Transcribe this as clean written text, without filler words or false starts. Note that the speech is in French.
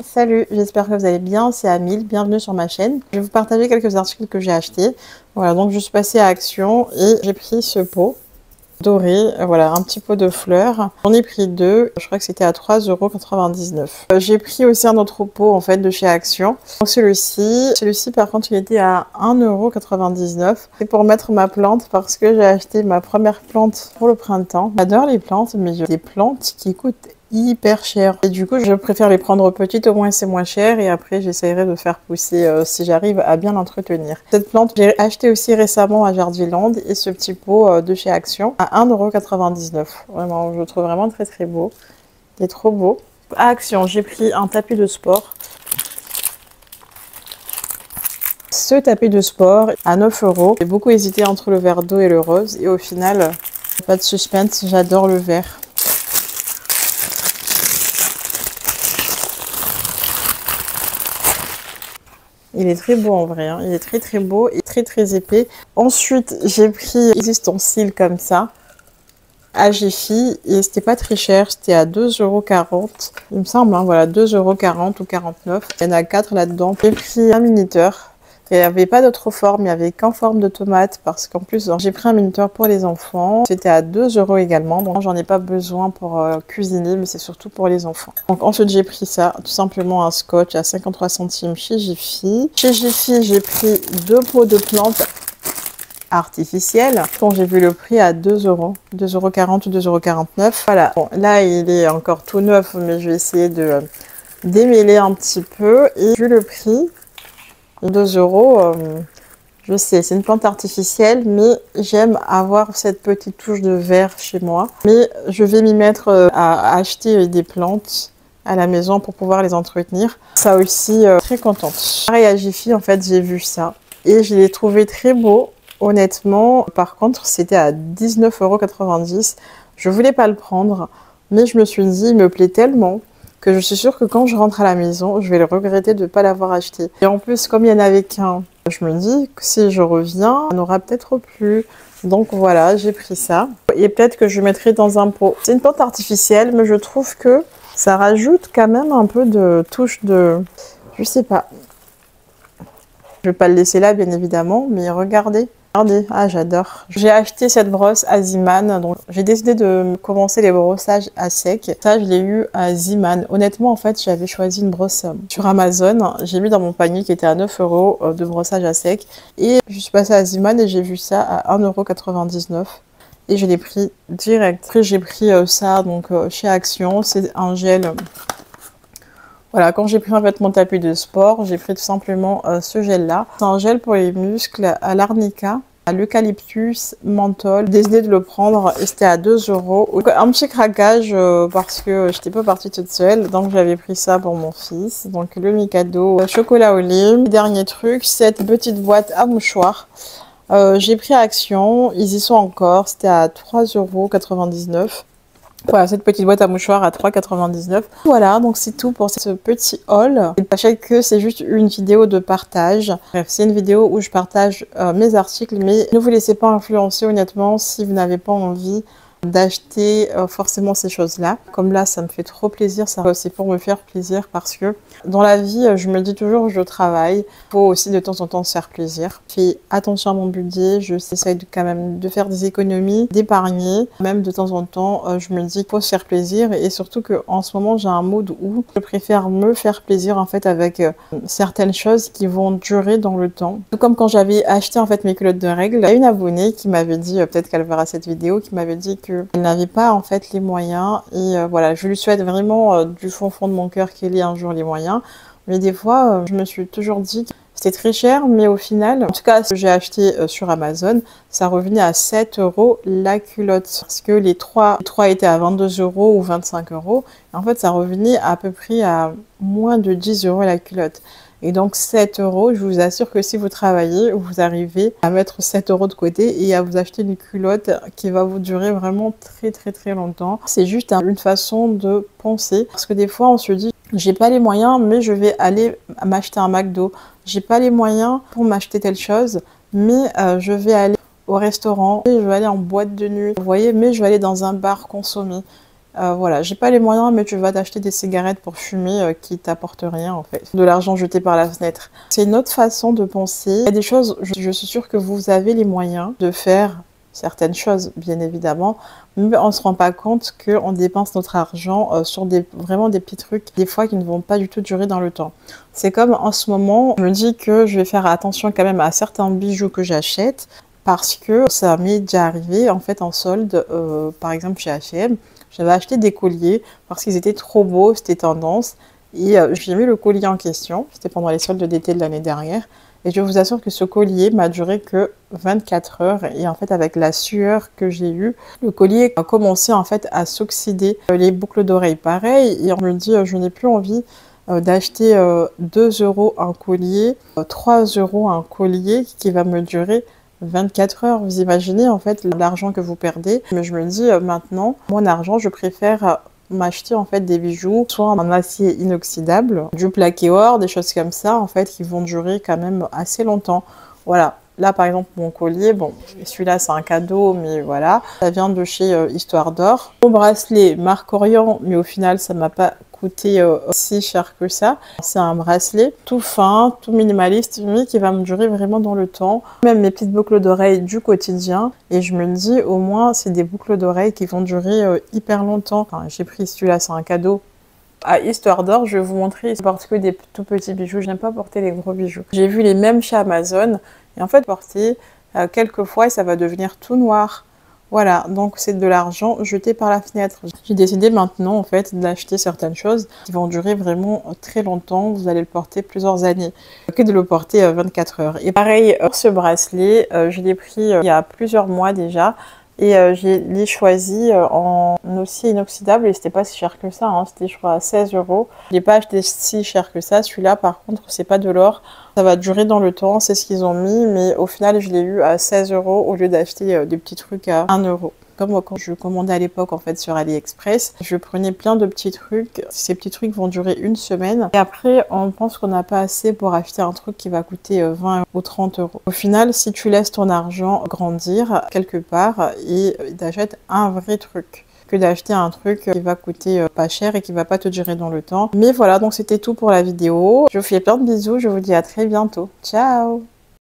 Salut, j'espère que vous allez bien, c'est Amile, bienvenue sur ma chaîne. Je vais vous partager quelques articles que j'ai achetés. Voilà, donc je suis passée à Action et j'ai pris ce pot doré, voilà, un petit pot de fleurs. J'en ai pris deux, je crois que c'était à 3,99 €. J'ai pris aussi un autre pot en fait de chez Action. Donc celui-ci par contre il était à 1,99 €. C'est pour mettre ma plante parce que j'ai acheté ma première plante pour le printemps. J'adore les plantes, mais j'ai des plantes qui coûtent hyper cher et du coup je préfère les prendre petites, au moins c'est moins cher et après j'essaierai de faire pousser si j'arrive à bien l'entretenir. Cette plante j'ai acheté aussi récemment à Jardiland et ce petit pot de chez Action à 1,99 €. Vraiment, je le trouve vraiment très très beau. Il est trop beau. À Action, j'ai pris un tapis de sport. Ce tapis de sport à 9 €. J'ai beaucoup hésité entre le vert d'eau et le rose et au final, pas de suspense, j'adore le vert. Il est très beau en vrai, hein. Il est très très beau et très très épais. Ensuite, j'ai pris des ustensiles comme ça à Jiffy et c'était pas très cher, c'était à 2,40 €. Il me semble, hein, voilà, 2,40 € ou 49 €. Il y en a 4 là-dedans. J'ai pris un minuteur. Il n'y avait pas d'autre forme, il n'y avait qu'en forme de tomate parce qu'en plus j'ai pris un minuteur pour les enfants. C'était à 2 € également, donc j'en ai pas besoin pour cuisiner, mais c'est surtout pour les enfants. Donc ensuite j'ai pris ça, tout simplement un scotch à 53 centimes chez Jiffy. Chez Jiffy j'ai pris deux pots de plantes artificielles. Quand j'ai vu le prix à 2 €, 2,40 € ou 2,49 €. Voilà, bon là il est encore tout neuf, mais je vais essayer de démêler un petit peu et vu le prix. 2 €, je sais, c'est une plante artificielle, mais j'aime avoir cette petite touche de vert chez moi. Mais je vais m'y mettre à acheter des plantes à la maison pour pouvoir les entretenir. Ça aussi, très contente. Pareil à Jiffy, en fait, j'ai vu ça et je l'ai trouvé très beau, honnêtement. Par contre, c'était à 19,90 €. Je voulais pas le prendre, mais je me suis dit, il me plaît tellement que je suis sûre que quand je rentre à la maison, je vais le regretter de ne pas l'avoir acheté. Et en plus, comme il n'y en avait qu'un, je me dis que si je reviens, on aura peut-être plus. Donc voilà, j'ai pris ça. Et peut-être que je mettrai dans un pot. C'est une plante artificielle, mais je trouve que ça rajoute quand même un peu de touche de... Je sais pas. Je vais pas le laisser là, bien évidemment, mais regardez. Regardez, ah j'adore. J'ai acheté cette brosse à Ziman, donc j'ai décidé de commencer les brossages à sec. Ça, je l'ai eu à Ziman. Honnêtement, en fait, j'avais choisi une brosse sur Amazon. J'ai mis dans mon panier qui était à 9 € de brossage à sec. Et je suis passée à Ziman et j'ai vu ça à 1,99 € et je l'ai pris direct. Après, j'ai pris ça donc chez Action. C'est un gel. Voilà, quand j'ai pris en fait mon tapis de sport, j'ai pris tout simplement ce gel-là. C'est un gel pour les muscles à l'arnica, à l'eucalyptus, menthol. J'ai décidé de le prendre et c'était à 2 €. Un petit craquage parce que j'étais pas partie toute seule, donc j'avais pris ça pour mon fils. Donc le Mikado chocolat au lait. Dernier truc, cette petite boîte à mouchoirs. J'ai pris à Action, ils y sont encore, c'était à 3,99 €. Voilà, cette petite boîte à mouchoirs à 3,99 €. Voilà, donc c'est tout pour ce petit haul. Et sachez que c'est juste une vidéo de partage. Bref, c'est une vidéo où je partage mes articles, mais ne vous laissez pas influencer honnêtement si vous n'avez pas envie d'acheter forcément ces choses-là. Comme là, ça me fait trop plaisir, ça c'est pour me faire plaisir parce que dans la vie, je me dis toujours je travaille. Il faut aussi de temps en temps se faire plaisir. Je fais attention à mon budget, j'essaye quand même de faire des économies, d'épargner. Même de temps en temps, je me dis qu'il faut se faire plaisir et surtout qu'en ce moment, j'ai un mood où je préfère me faire plaisir en fait avec certaines choses qui vont durer dans le temps. Tout comme quand j'avais acheté en fait mes culottes de règles, il y a une abonnée qui m'avait dit, peut-être qu'elle verra cette vidéo, qui m'avait dit que elle n'avait pas en fait les moyens et voilà, je lui souhaite vraiment du fond de mon cœur qu'elle ait un jour les moyens, mais des fois je me suis toujours dit que c'était très cher, mais au final, en tout cas ce que j'ai acheté sur Amazon, ça revenait à 7 € la culotte parce que les trois étaient à 22 € ou 25 €. Et en fait ça revenait à peu près à moins de 10 € la culotte. Et donc 7 €, je vous assure que si vous travaillez, vous arrivez à mettre 7 € de côté et à vous acheter une culotte qui va vous durer vraiment très très très longtemps. C'est juste une façon de penser parce que des fois on se dit j'ai pas les moyens mais je vais aller m'acheter un McDo. J'ai pas les moyens pour m'acheter telle chose mais je vais aller au restaurant, je vais aller en boîte de nuit, vous voyez, mais je vais aller dans un bar consommer. Voilà, j'ai pas les moyens, mais tu vas t'acheter des cigarettes pour fumer qui t'apportent rien en fait. De l'argent jeté par la fenêtre. C'est une autre façon de penser. Il y a des choses, je suis sûre que vous avez les moyens de faire certaines choses, bien évidemment, mais on ne se rend pas compte qu'on dépense notre argent sur vraiment des petits trucs, des fois qui ne vont pas du tout durer dans le temps. C'est comme en ce moment, je me dis que je vais faire attention quand même à certains bijoux que j'achète, parce que ça m'est déjà arrivé en fait en solde, par exemple chez H&M. J'avais acheté des colliers parce qu'ils étaient trop beaux, c'était tendance. Et j'ai mis le collier en question. C'était pendant les soldes d'été de l'année dernière. Et je vous assure que ce collier m'a duré que 24 heures. Et en fait, avec la sueur que j'ai eue, le collier a commencé en fait à s'oxyder. Les boucles d'oreilles, pareil. Et on me dit, je n'ai plus envie d'acheter 2 € un collier, 3 € un collier qui va me durer 24 heures. Vous imaginez en fait l'argent que vous perdez. Mais je me dis maintenant, mon argent, je préfère m'acheter en fait des bijoux, soit en acier inoxydable, du plaqué or, des choses comme ça en fait qui vont durer quand même assez longtemps. Voilà. Là, par exemple, mon collier, bon, celui-là, c'est un cadeau, mais voilà. Ça vient de chez Histoire d'Or. Mon bracelet, marque Orient, mais au final, ça m'a pas coûté si cher que ça. C'est un bracelet tout fin, tout minimaliste, mais qui va me durer vraiment dans le temps. Même mes petites boucles d'oreilles du quotidien. Et je me dis, au moins, c'est des boucles d'oreilles qui vont durer hyper longtemps. Enfin, j'ai pris celui-là, c'est un cadeau. À Histoire d'Or, je vais vous montrer, je porte que des tout petits bijoux, je n'aime pas porter les gros bijoux. J'ai vu les mêmes chez Amazon, et en fait, porter quelques fois, et ça va devenir tout noir. Voilà, donc c'est de l'argent jeté par la fenêtre. J'ai décidé maintenant, en fait, d'acheter certaines choses qui vont durer vraiment très longtemps, vous allez le porter plusieurs années, que de le porter 24 heures. Et pareil, ce bracelet, je l'ai pris il y a plusieurs mois déjà, et je l'ai choisi en acier inoxydable et c'était pas si cher que ça, hein. C'était je crois à 16 €. Je l'ai pas acheté si cher que ça. Celui-là par contre c'est pas de l'or, ça va durer dans le temps, c'est ce qu'ils ont mis, mais au final je l'ai eu à 16 € au lieu d'acheter des petits trucs à 1 €. Comme moi, quand je commandais à l'époque en fait sur AliExpress, je prenais plein de petits trucs. Ces petits trucs vont durer une semaine. Et après, on pense qu'on n'a pas assez pour acheter un truc qui va coûter 20 ou 30 €. Au final, si tu laisses ton argent grandir quelque part et t'achètes un vrai truc, que d'acheter un truc qui va coûter pas cher et qui va pas te durer dans le temps. Mais voilà, donc c'était tout pour la vidéo. Je vous fais plein de bisous, je vous dis à très bientôt. Ciao!